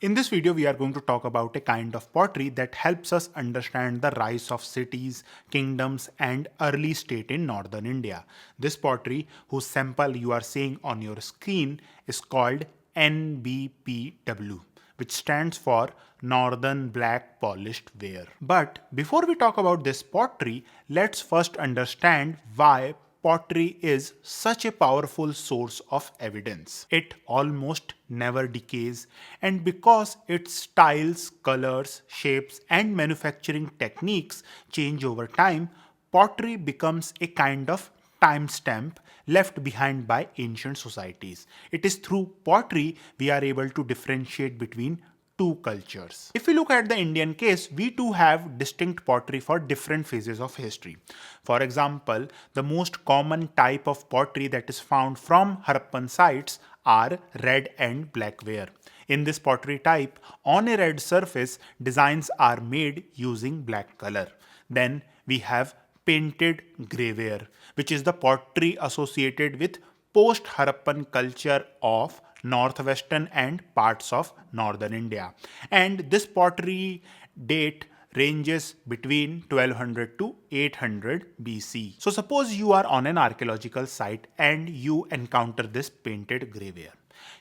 In this video, we are going to talk about a kind of pottery that helps us understand the rise of cities, kingdoms, and early state in northern India. This pottery, whose sample you are seeing on your screen, is called NBPW, which stands for Northern Black Polished Ware. But before we talk about this pottery, let's first understand why pottery is such a powerful source of evidence. It almost never decays, and because its styles, colors, shapes, and manufacturing techniques change over time, pottery becomes a kind of timestamp left behind by ancient societies. It is through pottery we are able to differentiate between two cultures. If we look at the Indian case, we too have distinct pottery for different phases of history. For example, the most common type of pottery that is found from Harappan sites are red and black ware. In this pottery type, on a red surface, designs are made using black color. Then we have painted grey ware, which is the pottery associated with post-Harappan culture of northwestern and parts of northern India. And this pottery date ranges between 1200 to 800 BC. So suppose you are on an archaeological site and you encounter this painted grey ware.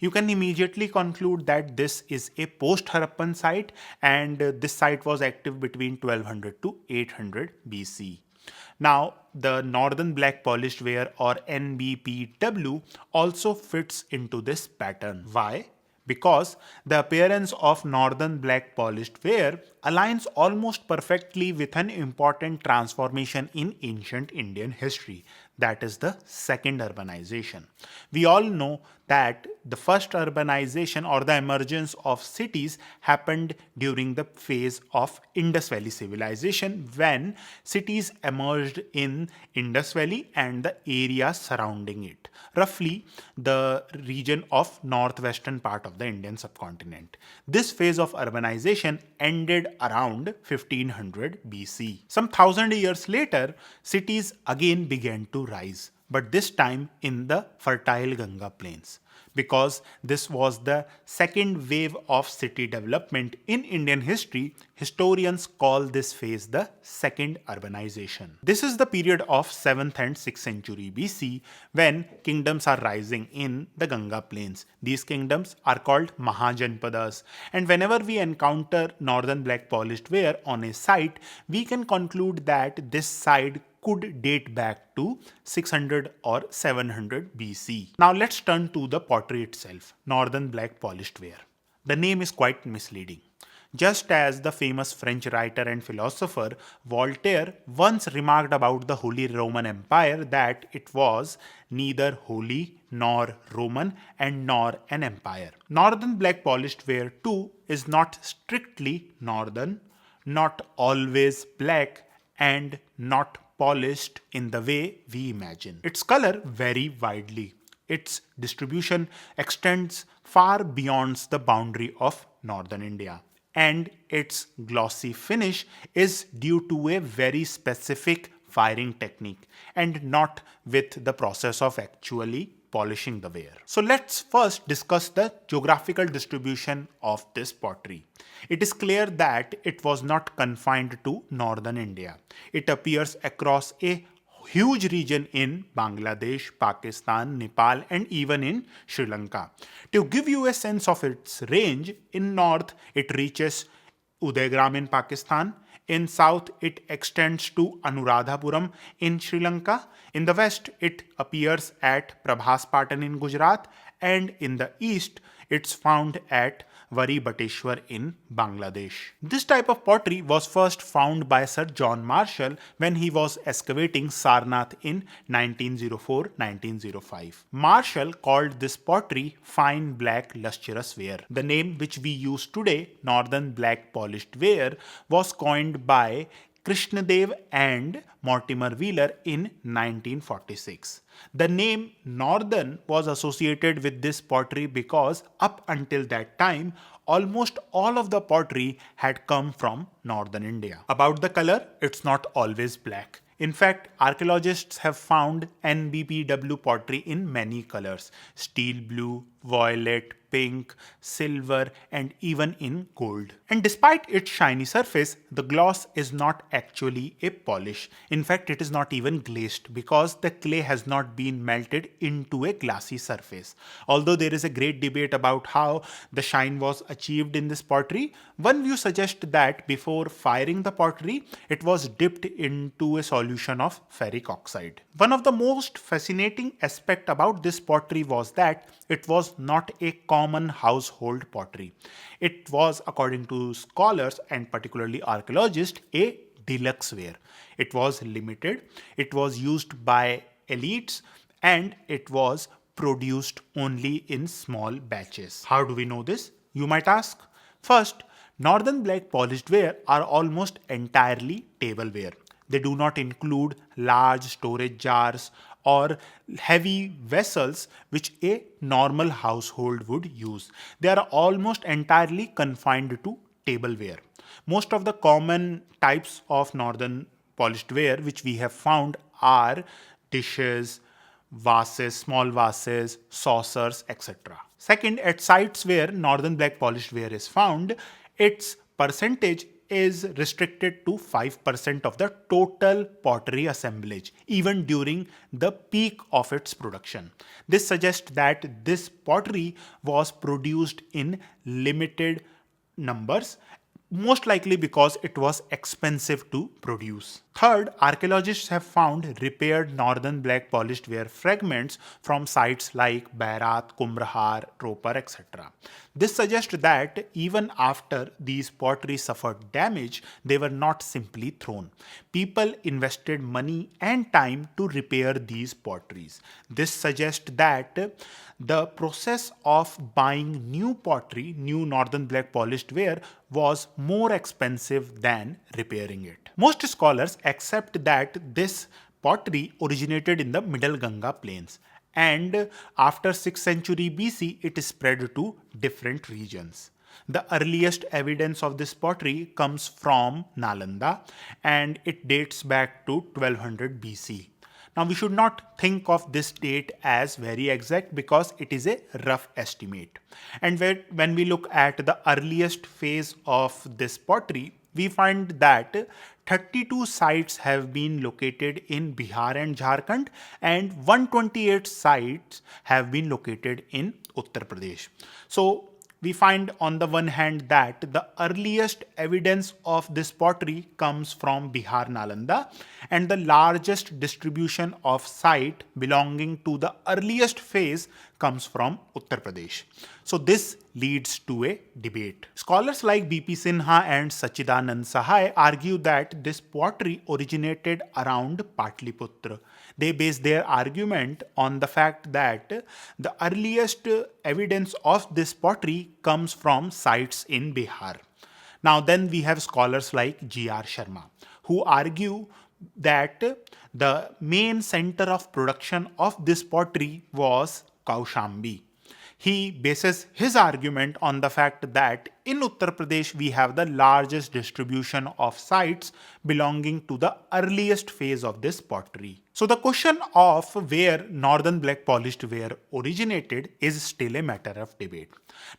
You can immediately conclude that this is a post-Harappan site and this site was active between 1200 to 800 BC. Now, the Northern Black Polished Ware or NBPW also fits into this pattern. Why? Because the appearance of Northern Black Polished Ware aligns almost perfectly with an important transformation in ancient Indian history. That is the second urbanization. We all know that the first urbanization or the emergence of cities happened during the phase of Indus Valley civilization when cities emerged in Indus Valley and the areas surrounding it, roughly the region of northwestern part of the Indian subcontinent. This phase of urbanization ended around 1500 BC. Some thousand years later, cities again began to rise, but this time in the fertile Ganga plains. Because this was the second wave of city development in Indian history, historians call this phase the second urbanization. This is the period of 7th and 6th century BC when kingdoms are rising in the Ganga plains. These kingdoms are called Mahajanpadas, and whenever we encounter northern black polished ware on a site, we can conclude that this site could date back to 600 or 700 BC. Now let's turn to the pottery itself, Northern Black Polished Ware. The name is quite misleading. Just as the famous French writer and philosopher Voltaire once remarked about the Holy Roman Empire that it was neither holy nor Roman and nor an empire. Northern Black Polished Ware too is not strictly northern, not always black, and not polished in the way we imagine. Its color vary widely. Its distribution extends far beyond the boundary of northern India. And its glossy finish is due to a very specific firing technique and not with the process of actually polishing the ware. So let's first discuss the geographical distribution of this pottery. It is clear that it was not confined to northern India. It appears across a huge region in Bangladesh, Pakistan, Nepal, and even in Sri Lanka. To give you a sense of its range, in north it reaches Udaigram in Pakistan. In south, it extends to Anuradhapuram in Sri Lanka. In the west, it appears at Prabhaspatan in Gujarat. And in the east, it's found at Wari Bateshwar in Bangladesh. This type of pottery was first found by Sir John Marshall when he was excavating Sarnath in 1904-1905. Marshall called this pottery fine black lustrous ware. The name which we use today, Northern Black Polished Ware, was coined by Krishnadev and Mortimer Wheeler in 1946. The name Northern was associated with this pottery because up until that time, almost all of the pottery had come from northern India. About the color, it's not always black. In fact, archaeologists have found NBPW pottery in many colors: steel blue, violet, pink, silver, and even in gold. And despite its shiny surface, the gloss is not actually a polish. In fact, it is not even glazed because the clay has not been melted into a glassy surface. Although there is a great debate about how the shine was achieved in this pottery, one view suggests that before firing the pottery, it was dipped into a solution of ferric oxide. One of the most fascinating aspects about this pottery was that it was not a common household pottery. It was, according to scholars and particularly archaeologists, a deluxe ware. It was limited, it was used by elites, and it was produced only in small batches. How do we know this? You might ask. First, northern black polished ware are almost entirely tableware. They do not include large storage jars or heavy vessels which a normal household would use. They are almost entirely confined to tableware. Most of the common types of northern polished ware which we have found are dishes, vases, small vases, saucers, etc. Second, at sites where northern black polished ware is found, its percentage is restricted to 5% of the total pottery assemblage, even during the peak of its production. This suggests that this pottery was produced in limited numbers, most likely because it was expensive to produce. Third, archaeologists have found repaired northern black polished ware fragments from sites like Varad, Kumar, Roper, etc. This suggests that even after these pottery suffered damage, they were not simply thrown. People invested money and time to repair these potteries. This suggests that the process of buying new pottery, new northern black polished ware, was more expensive than repairing it. Most scholars accept that this pottery originated in the Middle Ganga plains, and after 6th century BC it spread to different regions. The earliest evidence of this pottery comes from Nalanda and it dates back to 1200 BC. Now, we should not think of this date as very exact because it is a rough estimate. And when we look at the earliest phase of this pottery, we find that 32 sites have been located in Bihar and Jharkhand, and 128 sites have been located in Uttar Pradesh. So, we find on the one hand that the earliest evidence of this pottery comes from Bihar Nalanda, and the largest distribution of site belonging to the earliest phase comes from Uttar Pradesh. So this leads to a debate. Scholars like B.P. Sinha and Sachidanand Sahai argue that this pottery originated around Patliputra. They base their argument on the fact that the earliest evidence of this pottery comes from sites in Bihar. Now then we have scholars like G.R. Sharma who argue that the main center of production of this pottery was Kaushambi. He bases his argument on the fact that in Uttar Pradesh we have the largest distribution of sites belonging to the earliest phase of this pottery. So the question of where northern black polished ware originated is still a matter of debate.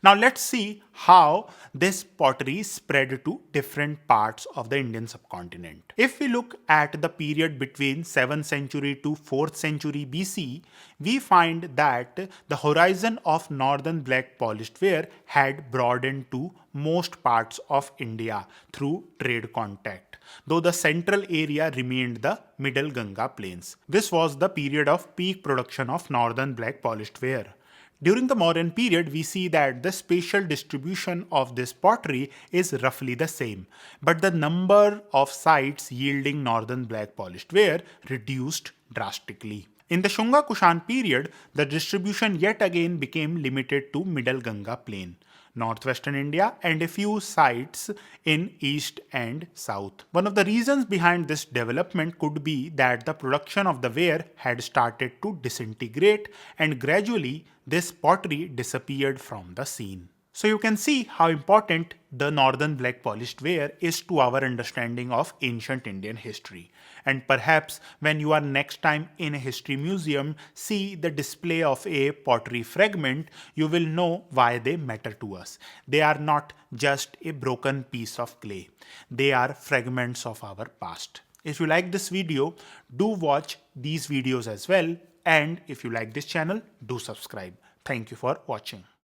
Now let's see how this pottery spread to different parts of the Indian subcontinent. If we look at the period between 7th century to 4th century BC, we find that the horizon of northern black polished ware had broadened to most parts of India through trade contact, though the central area remained the Middle Ganga plains. This was the period of peak production of northern black polished ware. During the modern period, we see that the spatial distribution of this pottery is roughly the same, but the number of sites yielding northern black polished ware reduced drastically. In the Shunga Kushan period, the distribution yet again became limited to Middle Ganga plain, northwestern India, and a few sites in east and south. One of the reasons behind this development could be that the production of the ware had started to disintegrate and gradually this pottery disappeared from the scene. So you can see how important the northern black polished ware is to our understanding of ancient Indian history. And perhaps when you are next time in a history museum, see the display of a pottery fragment, you will know why they matter to us. They are not just a broken piece of clay. They are fragments of our past. If you like this video, do watch these videos as well. And if you like this channel, do subscribe. Thank you for watching.